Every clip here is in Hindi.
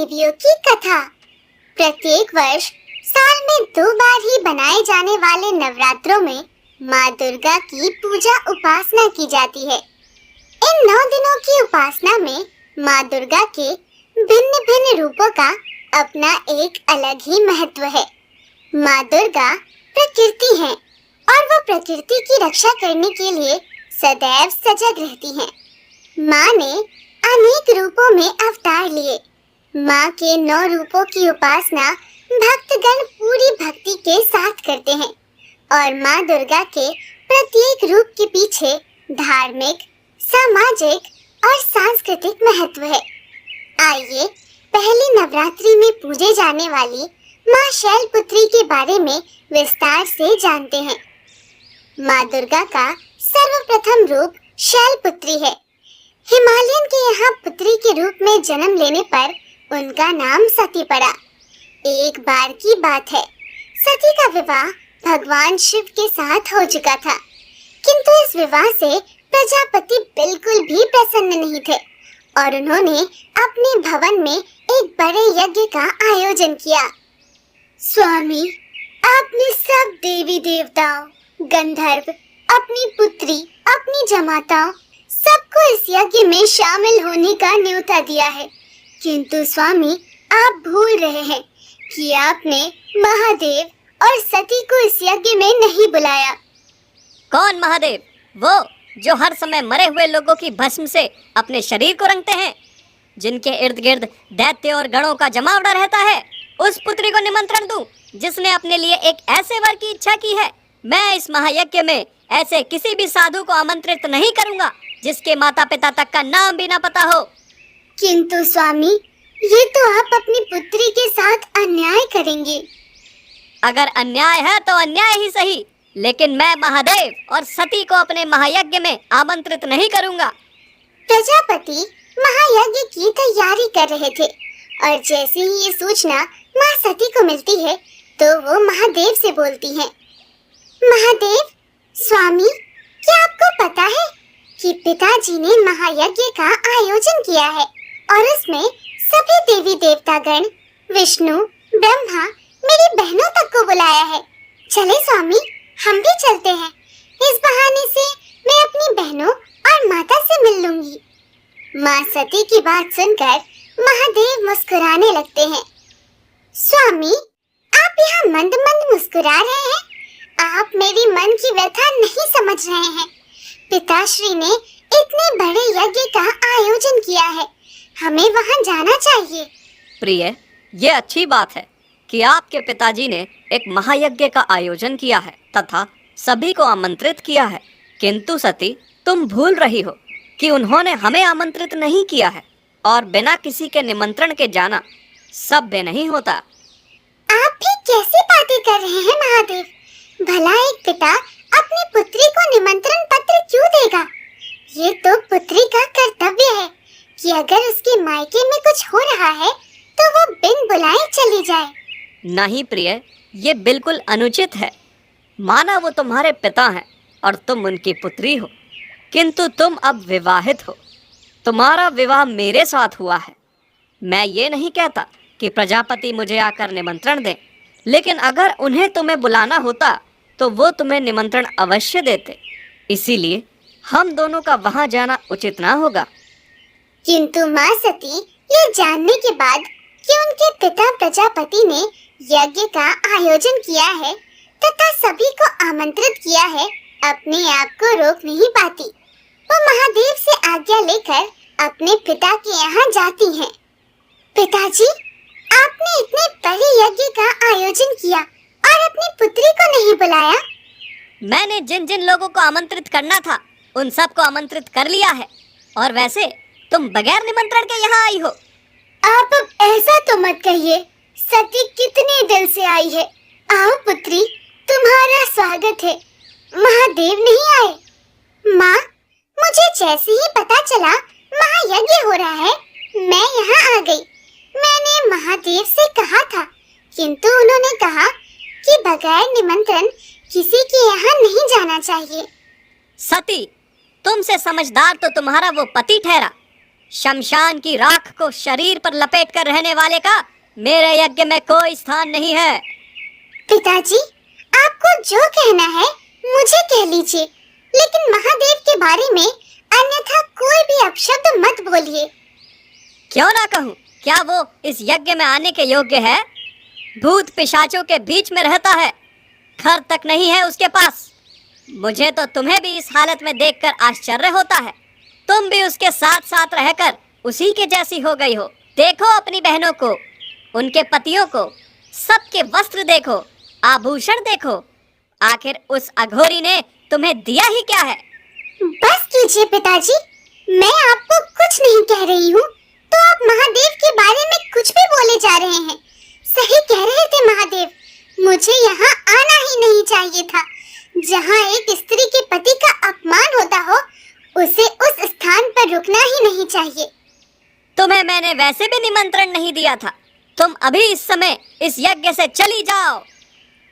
देवियों की कथा। प्रत्येक वर्ष साल में 2 बार ही बनाए जाने वाले नवरात्रों में माँ दुर्गा की पूजा उपासना की जाती है। इन 9 दिनों की उपासना में माँ दुर्गा के भिन्न भिन्न रूपों का अपना एक अलग ही महत्व है। माँ दुर्गा प्रकृति है और वो प्रकृति की रक्षा करने के लिए सदैव सजग रहती हैं। माँ ने अनेक रूपों में अवतार लिए। माँ के 9 रूपों की उपासना भक्तगण पूरी भक्ति के साथ करते हैं और माँ दुर्गा के प्रत्येक रूप के पीछे धार्मिक, सामाजिक और सांस्कृतिक महत्व है। आइए पहली नवरात्रि में पूजे जाने वाली माँ शैलपुत्री के बारे में विस्तार से जानते हैं। माँ दुर्गा का सर्वप्रथम रूप शैलपुत्री है। हिमालयन के यहाँ पुत्री के रूप में जन्म लेने पर उनका नाम सती पड़ा। एक बार की बात है, सती का विवाह भगवान शिव के साथ हो चुका था, किंतु इस विवाह से प्रजापति बिल्कुल भी प्रसन्न नहीं थे और उन्होंने अपने भवन में एक बड़े यज्ञ का आयोजन किया। स्वामी, आपने सब देवी देवताओं, गंधर्व, अपनी पुत्री, अपनी जमाताओं सबको इस यज्ञ में शामिल होने का न्योता दिया है, किंतु स्वामी आप भूल रहे हैं कि आपने महादेव और सती को इस यज्ञ में नहीं बुलाया। कौन महादेव? वो जो हर समय मरे हुए लोगों की भस्म से अपने शरीर को रंगते हैं, जिनके इर्द गिर्द दैत्य और गणों का जमावड़ा रहता है। उस पुत्री को निमंत्रण दूं जिसने अपने लिए एक ऐसे वर की इच्छा की है। मैं इस महायज्ञ में ऐसे किसी भी साधु को आमंत्रित नहीं करूंगा जिसके माता पिता तक का नाम भी ना पता हो। किंतु स्वामी, ये तो आप अपनी पुत्री के साथ अन्याय करेंगे। अगर अन्याय है तो अन्याय ही सही, लेकिन मैं महादेव और सती को अपने महायज्ञ में आमंत्रित नहीं करूंगा। प्रजापति महायज्ञ की तैयारी कर रहे थे और जैसे ही ये सूचना माँ सती को मिलती है तो वो महादेव से बोलती हैं। महादेव, स्वामी, क्या आपको पता है कि पिताजी ने महायज्ञ का आयोजन किया है और उसमें सभी देवी देवतागण, विष्णु, ब्रह्मा, मेरी बहनों तक को बुलाया है। चले स्वामी, हम भी चलते हैं। इस बहाने से मैं अपनी बहनों और माता से मिल लूंगी। माँ सती की बात सुनकर महादेव मुस्कुराने लगते हैं। स्वामी, आप यहाँ मंद मंद मुस्कुरा रहे हैं। आप मेरी मन की व्यथा नहीं समझ रहे हैं। पिताश्री ने इतने बड़े यज्ञ का आयोजन किया है, हमें वहाँ जाना चाहिए। प्रिय, ये अच्छी बात है कि आपके पिताजी ने एक महायज्ञ का आयोजन किया है तथा सभी को आमंत्रित किया है, किंतु सती, तुम भूल रही हो कि उन्होंने हमें आमंत्रित नहीं किया है और बिना किसी के निमंत्रण के जाना सभ्य नहीं होता। आप भी कैसी बातें कर रहे हैं महादेव? भला एक पिता अपनी पुत्री को निमंत्रण पत्र क्यों देगा? ये तो पुत्री का कर्तव्य है कि अगर उसके मायके में कुछ हो रहा है तो वो बिन बुलाए चली जाए। नहीं प्रिय, ये बिल्कुल अनुचित है। माना वो तुम्हारे पिता हैं और तुम उनकी पुत्री हो, किंतु तुम अब विवाहित हो। तुम्हारा विवाह मेरे साथ हुआ है। मैं ये नहीं कहता कि प्रजापति मुझे आकर निमंत्रण दें, लेकिन अगर उन्हें तुम्हें बुलाना होता तो वो तुम्हें निमंत्रण अवश्य देते। इसीलिए हम दोनों का वहां जाना उचित ना होगा। किंतु माँ सती ये जानने के बाद कि उनके पिता प्रजापति ने यज्ञ का आयोजन किया है तथा सभी को आमंत्रित किया है, अपने आप को रोक नहीं पाती। वो महादेव से आज्ञा लेकर अपने पिता के यहाँ जाती हैं। पिताजी, आपने इतने बड़े यज्ञ का आयोजन किया और अपनी पुत्री को नहीं बुलाया। मैंने जिन जिन लोगों को आमंत्रित करना था उन सब को आमंत्रित कर लिया है, और वैसे तुम बगैर निमंत्रण के यहाँ आई हो। आप अब ऐसा तो मत कहिए। सती कितने दिल से आई है। आओ पुत्री, तुम्हारा स्वागत है। महादेव नहीं आए? माँ, मुझे जैसे ही पता चला महायज्ञ हो रहा है, मैं यहाँ आ गई। मैंने महादेव से कहा था, किंतु उन्होंने कहा कि बगैर निमंत्रण किसी के यहाँ नहीं जाना चाहिए। सती, तुमसे समझदार तो तुम्हारा वो पति ठहरा। शमशान की राख को शरीर पर लपेट कर रहने वाले का मेरे यज्ञ में कोई स्थान नहीं है। पिताजी, आपको जो कहना है मुझे कह लीजिए, लेकिन महादेव के बारे में अन्यथा कोई भी अपशब्द मत बोलिए। क्यों ना कहूँ? क्या वो इस यज्ञ में आने के योग्य है? भूत पिशाचों के बीच में रहता है, घर तक नहीं है उसके पास। मुझे तो तुम्हें भी इस हालत में देखकर आश्चर्य होता है। तुम भी उसके साथ साथ रहकर उसी के जैसी हो गई हो। देखो अपनी बहनों को, उनके पतियों को, सबके वस्त्र देखो, आभूषण देखो। आखिर उस अघोरी ने तुम्हें दिया ही क्या है? बस कीजिए पिताजी, मैं आपको कुछ नहीं कह रही हूँ, तो आप महादेव के बारे में कुछ भी बोले जा रहे हैं। सही कह रहे थे महादेव, मुझे यहाँ आना ही नहीं चाहिए था। जहाँ एक स्त्री के पति का अपमान होता हो, उसे उस स्थान पर रुकना ही नहीं चाहिए। तुम्हें मैंने वैसे भी निमंत्रण नहीं दिया था। तुम अभी इस समय इस यज्ञ से चली जाओ।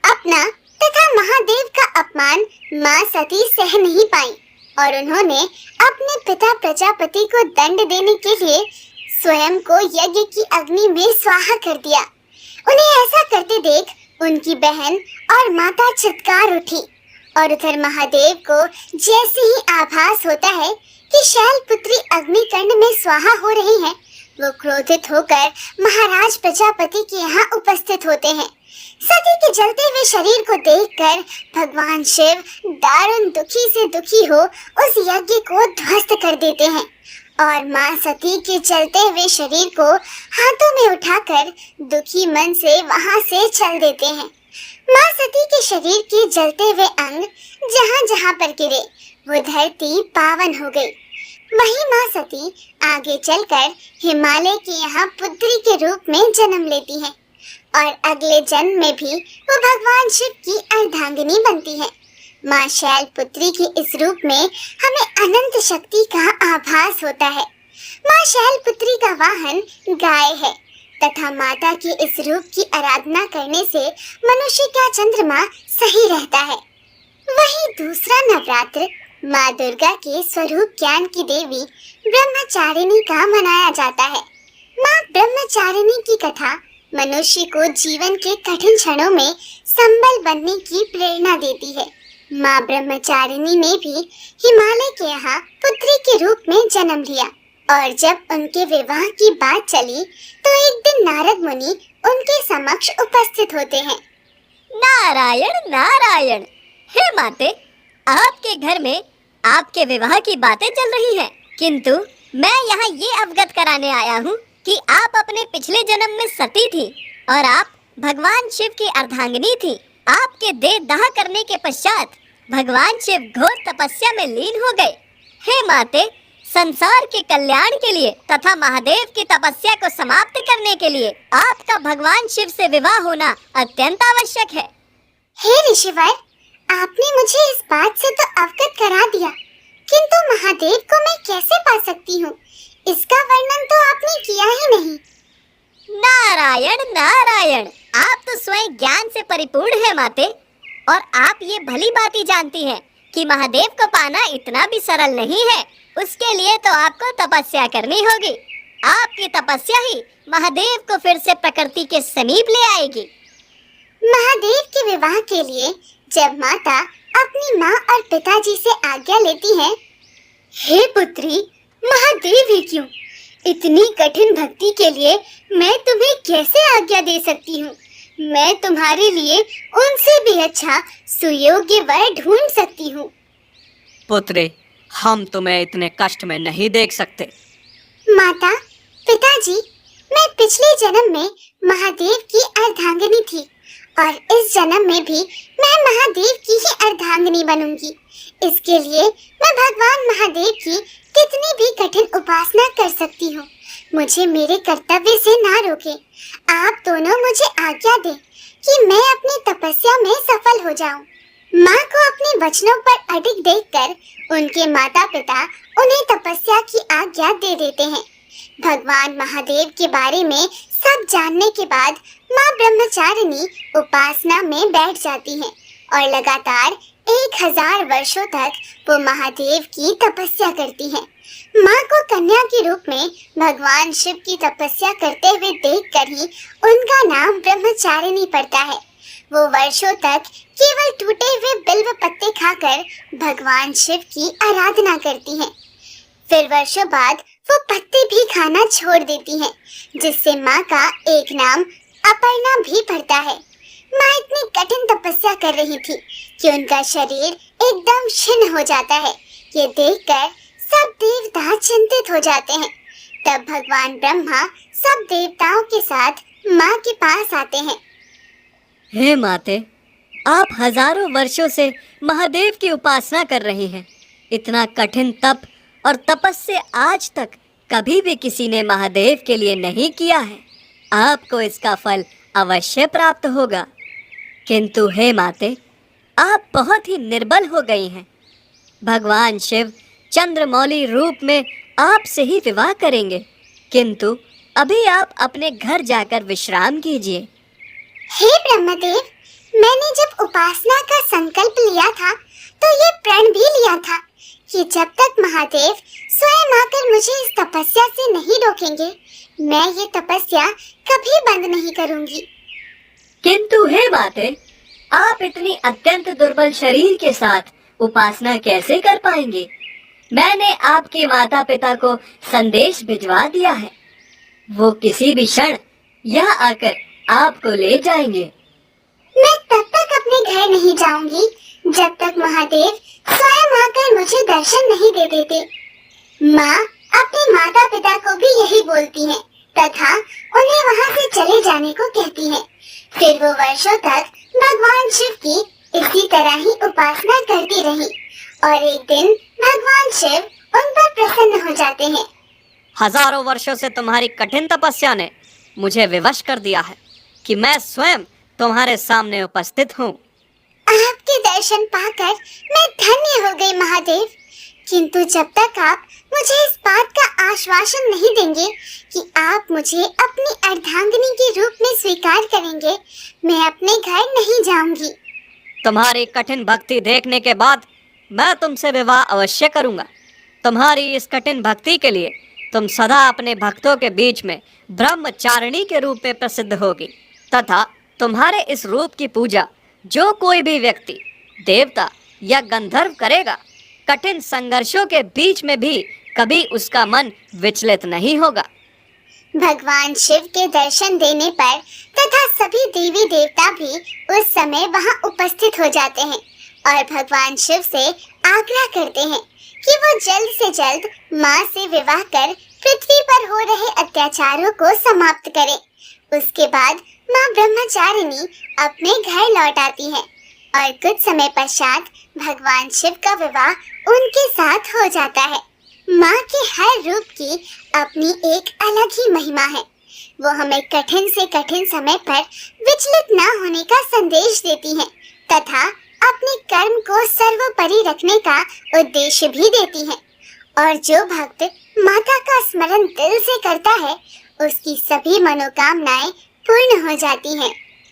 अपना तथा महादेव का अपमान माँ सती सह नहीं पाई और उन्होंने अपने पिता प्रजापति को दंड देने के लिए स्वयं को यज्ञ की अग्नि में स्वाहा कर दिया। उन्हें ऐसा करते देख उनकी बहन और माता चित्कार उठी और उधर महादेव को जैसे ही आभास होता है कि शैलपुत्री अग्निकुंड में स्वाहा हो रही हैं, वो क्रोधित होकर महाराज प्रजापति के यहाँ उपस्थित होते हैं। सती के जलते हुए शरीर को देखकर भगवान शिव दारुण दुखी से दुखी हो उस यज्ञ को ध्वस्त कर देते हैं और माँ सती के जलते हुए शरीर को हाथों में उठाकर दुखी मन से वहां से चल देते हैं। माँ सती के शरीर के जलते हुए अंग जहाँ जहाँ पर गिरे वो धरती पावन हो गई। वही माँ सती आगे चलकर हिमालय के यहाँ पुत्री के रूप में जन्म लेती है और अगले जन्म में भी वो भगवान शिव की अर्धांगिनी बनती है। माँ शैलपुत्री के इस रूप में हमें अनंत शक्ति का आभास होता है। माँ शैलपुत्री का वाहन गाय है तथा माता के इस रूप की आराधना करने से मनुष्य का चंद्रमा सही रहता है। वही दूसरा नवरात्र माँ दुर्गा के स्वरूप ज्ञान की देवी ब्रह्मचारिणी का मनाया जाता है। माँ ब्रह्मचारिणी की कथा मनुष्य को जीवन के कठिन क्षणों में संबल बनने की प्रेरणा देती है। माँ ब्रह्मचारिणी ने भी हिमालय के यहाँ पुत्री के रूप में जन्म लिया और जब उनके विवाह की बात चली तो एक दिन नारद मुनि उनके समक्ष उपस्थित होते हैं। नारायण नारायण, हे माते, आपके घर में आपके विवाह की बातें चल रही हैं, किंतु मैं यहाँ ये अवगत कराने आया हूँ कि आप अपने पिछले जन्म में सती थी और आप भगवान शिव की अर्धांगिनी थी। आपके देह दाह करने के पश्चात भगवान शिव घोर तपस्या में लीन हो गए। हे माते, संसार के कल्याण के लिए तथा महादेव की तपस्या को समाप्त करने के लिए आपका भगवान शिव से विवाह होना अत्यंत आवश्यक है। हे ऋषिवर, आपने मुझे इस बात से तो अवगत करा दिया, किंतु महादेव को मैं कैसे पा सकती हूँ, इसका वर्णन तो आपने किया ही नहीं। नारायण नारायण, आप तो स्वयं ज्ञान से परिपूर्ण है माते, और आप ये भली भांति जानती हैं कि महादेव को पाना इतना भी सरल नहीं है। उसके लिए तो आपको तपस्या करनी होगी। आपकी तपस्या ही महादेव को फिर से प्रकृति के समीप ले आएगी। महादेव के विवाह के लिए जब माता अपनी माँ और पिताजी से आज्ञा लेती है, हे पुत्री, महादेव ही क्यों, इतनी कठिन भक्ति के लिए मैं तुम्हें कैसे आज्ञा दे सकती हूँ। मैं तुम्हारे लिए उनसे भी अच्छा सुयोग्य वर ढूंढ सकती हूँ। पुत्री, हम तुम्हें इतने कष्ट में नहीं देख सकते। माता, पिताजी, मैं पिछले जन्म में महादेव की अर्धांगिनी थी और इस जन्म में भी मैं महादेव की ही अर्धांगिनी बनूंगी। इसके लिए मैं भगवान महादेव की कितनी भी कठिन उपासना कर सकती हूँ। मुझे मेरे कर्तव्य से ना रोके। आप दोनों मुझे आज्ञा दें कि मैं अपनी तपस्या में सफल हो जाऊं। माँ को अपने वचनों पर अडिग देखकर उनके माता पिता उन्हें तपस्या की आज्ञा दे देते हैं। भगवान महादेव के बारे में सब जानने के बाद माँ ब्रह्मचारिणी उपासना में बैठ जाती हैं और लगातार 1000 वर्षों तक वो महादेव की तपस्या करती हैं। माँ को कन्या के रूप में भगवान शिव की तपस्या करते हुए देखकर ही उनका नाम ब्रह्मचारिणी पड़ता है। वो वर्षों तक केवल टूटे हुए बिल्व पत्ते खाकर भगवान शिव की आराधना करती हैं। फिर वर्षों बाद वो पत्ते भी खाना छोड़ देती हैं, जिससे माँ का एक नाम अपर्णा भी पड़ता है। माँ इतनी कठिन तपस्या कर रही थी कि उनका शरीर एकदम छिन्न हो जाता है। ये देखकर सब देवता चिंतित हो जाते हैं। तब भगवान ब्रह्मा सब देवताओं के साथ माँ के पास आते हैं। हे माते, आप हजारों वर्षों से महादेव की उपासना कर रही हैं। इतना कठिन तप और तपस्या आज तक कभी भी किसी ने महादेव के लिए नहीं किया है। आपको इसका फल अवश्य प्राप्त होगा। किंतु हे माते, आप बहुत ही निर्बल हो गई हैं। भगवान शिव चंद्रमौली रूप में आपसे ही विवाह करेंगे, किंतु अभी आप अपने घर जाकर विश्राम कीजिए। हे ब्रह्मदेव, मैंने जब उपासना का संकल्प लिया था तो ये प्रण भी लिया था कि जब तक महादेव स्वयं आकर मुझे इस तपस्या से नहीं रोकेंगे, मैं ये तपस्या कभी बंद नहीं करूंगी। किंतु हे माते, आप इतनी अत्यंत दुर्बल शरीर के साथ उपासना कैसे कर पाएंगे? मैंने आपके माता पिता को संदेश भिजवा दिया है। वो किसी भी क्षण यहाँ आकर आपको ले जाएंगे। मैं तब तक अपने घर नहीं जाऊंगी जब तक महादेव स्वयं आकर मुझे दर्शन नहीं दे देते। माँ अपने माता पिता को भी यही बोलती हैं तथा उन्हें वहाँ से चले जाने को कहती हैं। फिर वो वर्षों तक भगवान शिव की इसी तरह ही उपासना करती रही और एक दिन भगवान शिव उन पर प्रसन्न हो जाते हैं। हजारों वर्षों से तुम्हारी कठिन तपस्या ने मुझे विवश कर दिया है कि मैं स्वयं तुम्हारे सामने उपस्थित हूँ। आपके दर्शन पाकर मैं धन्य हो गई महादेव, किंतु जब तक आप मुझे इस बात का आश्वासन नहीं देंगे कि आप मुझे अपनी अर्धांगिनी के रूप में स्वीकार करेंगे, मैं अपने घर नहीं जाऊंगी। तुम्हारी कठिन भक्ति देखने के बाद मैं तुमसे विवाह अवश्य करूंगा। तुम्हारी इस कठिन भक्ति के लिए तुम सदा अपने भक्तों के बीच में ब्रह्मचारिणी के रूप में प्रसिद्ध होगी तथा तुम्हारे इस रूप की पूजा जो कोई भी व्यक्ति, देवता या गंधर्व करेगा, कठिन संघर्षों के बीच में भी कभी उसका मन विचलित नहीं होगा। भगवान शिव के दर्शन देने पर तथा सभी देवी देवता भी उस समय वहां उपस्थित हो जाते हैं और भगवान शिव से आग्रह करते हैं कि वो जल्द से जल्द माँ से विवाह कर पृथ्वी पर हो रहे अत्याचारों को समाप्त करें। उसके बाद माँ ब्रह्मचारिणी अपने घर लौट आती है और कुछ समय पश्चात भगवान शिव का विवाह उनके साथ हो जाता है। माँ के हर रूप की अपनी एक अलग ही महिमा है। वो हमें कठिन से कठिन समय पर विचलित न होने का संदेश देती हैं तथा अपने कर्म को सर्वोपरि रखने का उद्देश्य भी देती हैं। और जो भक्त माता का स्मरण दिल से करता है, उसकी सभी मनोकामनाएं पूर्ण हो जाती हैं।